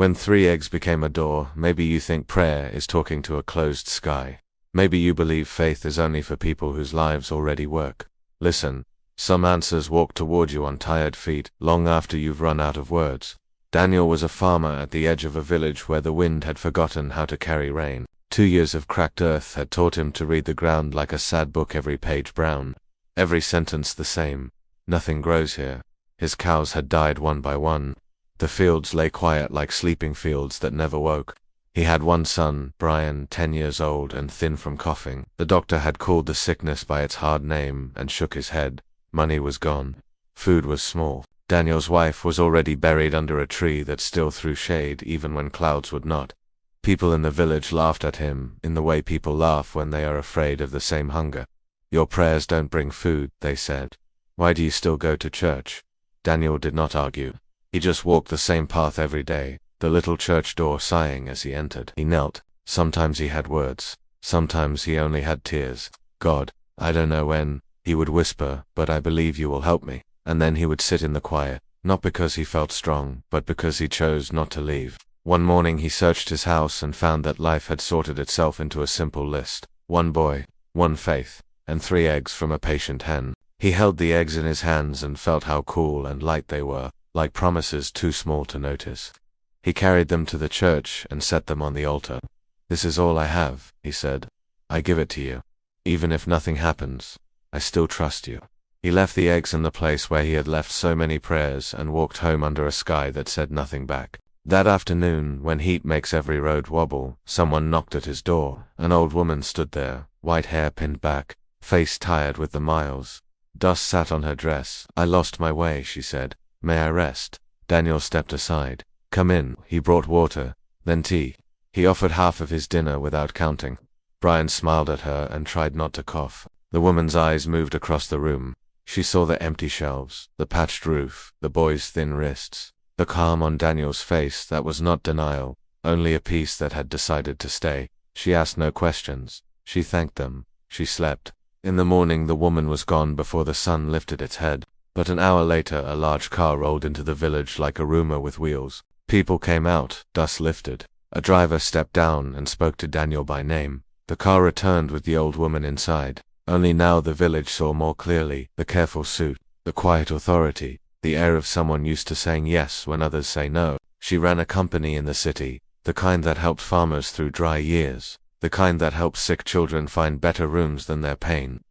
When 3 eggs became a door, maybe you think prayer is talking to a closed sky. Maybe you believe faith is only for people whose lives already work. Listen, some answers walk toward you on tired feet, long after you've run out of words. Daniel was a farmer at the edge of a village where the wind had forgotten how to carry rain. 2 years of cracked earth had taught him to read the ground like a sad book, every page brown, every sentence the same. Nothing grows here. His cows had died one by one. The fields lay quiet like sleeping fields that never woke. He had one son, Brian, 10 years old and thin from coughing. The doctor had called the sickness by its hard name and shook his head. Money was gone. Food was small. Daniel's wife was already buried under a tree that still threw shade even when clouds would not. People in the village laughed at him, in the way people laugh when they are afraid of the same hunger. Your prayers don't bring food, they said. Why do you still go to church? Daniel did not argue. He just walked the same path every day, the little church door sighing as he entered. He knelt. Sometimes he had words. Sometimes he only had tears. God, I don't know when, he would whisper, but I believe you will help me. And then he would sit in the quiet, not because he felt strong, but because he chose not to leave. One morning he searched his house and found that life had sorted itself into a simple list. 1 boy, 1 faith, and 3 eggs from a patient hen. He held the eggs in his hands and felt how cool and light they were, like promises too small to notice. He carried them to the church and set them on the altar. This is all I have, he said. I give it to you. Even if nothing happens, I still trust you. He left the eggs in the place where he had left so many prayers and walked home under a sky that said nothing back. That afternoon, when heat makes every road wobble, someone knocked at his door. An old woman stood there, white hair pinned back, face tired with the miles. Dust sat on her dress. I lost my way, she said. May I rest? Daniel stepped aside. Come in. He brought water, then tea. He offered half of his dinner without counting. Brian smiled at her and tried not to cough. The woman's eyes moved across the room. She saw the empty shelves, the patched roof, the boy's thin wrists. The calm on Daniel's face that was not denial, only a peace that had decided to stay. She asked no questions. She thanked them. She slept. In the morning the woman was gone before the sun lifted its head. But an hour later a large car rolled into the village like a rumor with wheels. People came out, dust lifted. A driver stepped down and spoke to Daniel by name. The car returned with the old woman inside. Only now the village saw more clearly the careful suit, the quiet authority, the air of someone used to saying yes when others say no. She ran a company in the city, the kind that helped farmers through dry years, the kind that helped sick children find better rooms than their pain.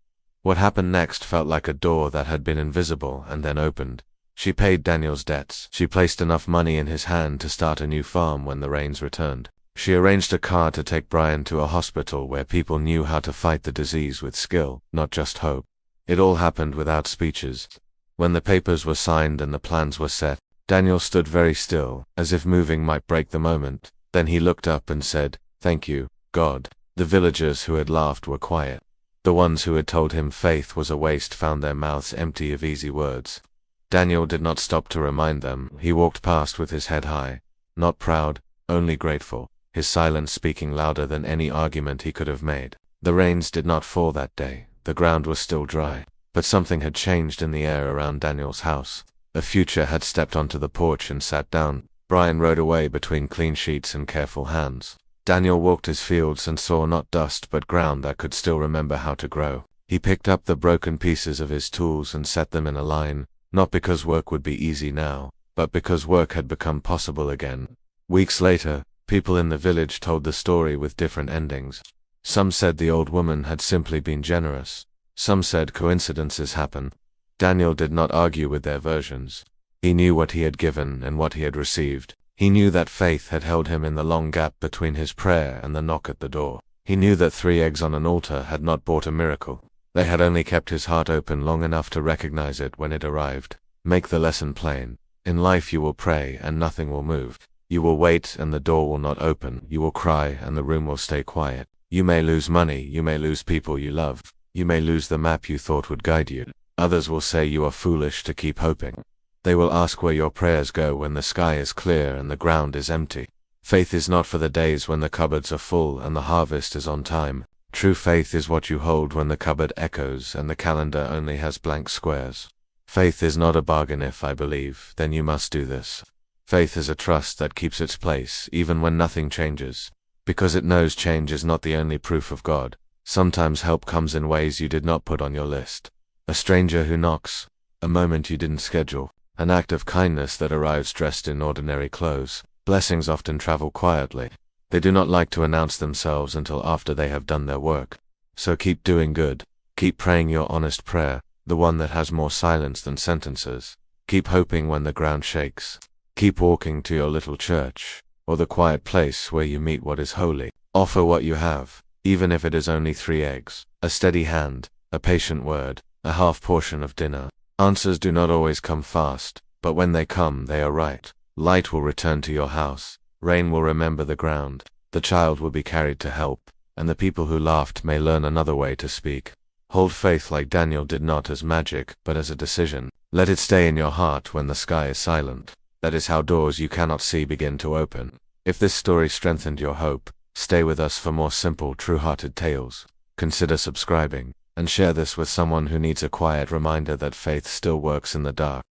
What happened next felt like a door that had been invisible and then opened. She paid Daniel's debts. She placed enough money in his hand to start a new farm when the rains returned. She arranged a car to take Brian to a hospital where people knew how to fight the disease with skill, not just hope. It all happened without speeches. When the papers were signed and the plans were set, Daniel stood very still, as if moving might break the moment. Then he looked up and said, "Thank you, God." The villagers who had laughed were quiet. The ones who had told him faith was a waste found their mouths empty of easy words. Daniel did not stop to remind them. He walked past with his head high, not proud, only grateful, his silence speaking louder than any argument he could have made. The rains did not fall that day. The ground was still dry. But something had changed in the air around Daniel's house. The future had stepped onto the porch and sat down. Brian rode away between clean sheets and careful hands. Daniel walked his fields and saw not dust but ground that could still remember how to grow. He picked up the broken pieces of his tools and set them in a line, not because work would be easy now, but because work had become possible again. Weeks later, people in the village told the story with different endings. Some said the old woman had simply been generous. Some said coincidences happen. Daniel did not argue with their versions. He knew what he had given and what he had received. He knew that faith had held him in the long gap between his prayer and the knock at the door. He knew that 3 eggs on an altar had not brought a miracle. They had only kept his heart open long enough to recognize it when it arrived. Make the lesson plain. In life you will pray and nothing will move. You will wait and the door will not open. You will cry and the room will stay quiet. You may lose money. You may lose people you love. You may lose the map you thought would guide you. Others will say you are foolish to keep hoping. They will ask where your prayers go when the sky is clear and the ground is empty. Faith is not for the days when the cupboards are full and the harvest is on time. True faith is what you hold when the cupboard echoes and the calendar only has blank squares. Faith is not a bargain. If I believe, then you must do this. Faith is a trust that keeps its place even when nothing changes, because it knows change is not the only proof of God. Sometimes help comes in ways you did not put on your list. A stranger who knocks, a moment you didn't schedule, an act of kindness that arrives dressed in ordinary clothes. Blessings often travel quietly. They do not like to announce themselves until after they have done their work. So keep doing good. Keep praying your honest prayer, the one that has more silence than sentences. Keep hoping when the ground shakes. Keep walking to your little church, or the quiet place where you meet what is holy. Offer what you have, even if it is only 3 eggs, a steady hand, a patient word, a half portion of dinner. Answers do not always come fast, but when they come, they are right. Light will return to your house, rain will remember the ground, the child will be carried to help, and the people who laughed may learn another way to speak. Hold faith like Daniel did, not as magic, but as a decision. Let it stay in your heart when the sky is silent. That is how doors you cannot see begin to open. If this story strengthened your hope, stay with us for more simple, true-hearted tales. Consider subscribing, and share this with someone who needs a quiet reminder that faith still works in the dark.